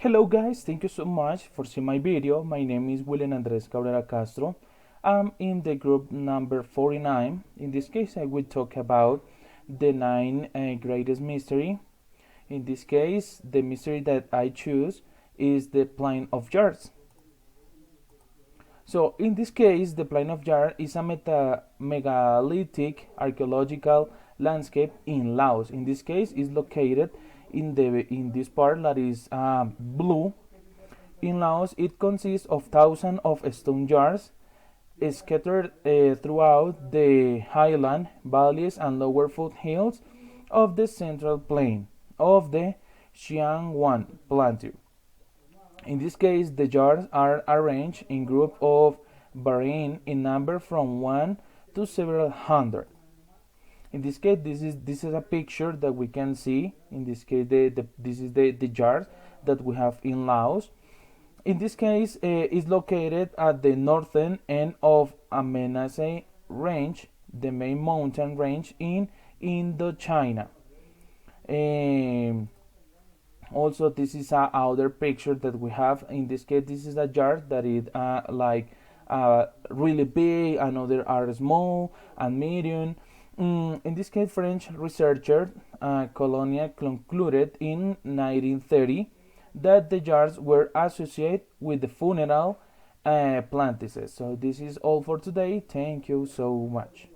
Hello guys, thank you so much for seeing my video. My name is William Andres Cabrera Castro. I'm in the group number 49. In this case I will talk about the nine greatest mystery. In this case the mystery that I choose is the Plain of Jars. So in this case the Plain of Jars is a megalithic archaeological landscape in Laos. In this case is located in this part that is blue. In Laos, it consists of thousands of stone jars scattered throughout the highland, valleys, and lower foothills of the central plain of the Xiangwan Plateau. In this case, the jars are arranged in groups of varying in number from one to several hundred. In this case, this is a picture that we can see. In this case, this is the jars that we have in Laos. In this case, is located at the northern end of Amenase Range, the main mountain range in Indochina. Um, Also, this is a other picture that we have. In this case, this is a jar that is really big, and other are small and medium. In this case, French researcher Colonia concluded in 1930 that the jars were associated with the funeral practices. So this is all for today. Thank you so much.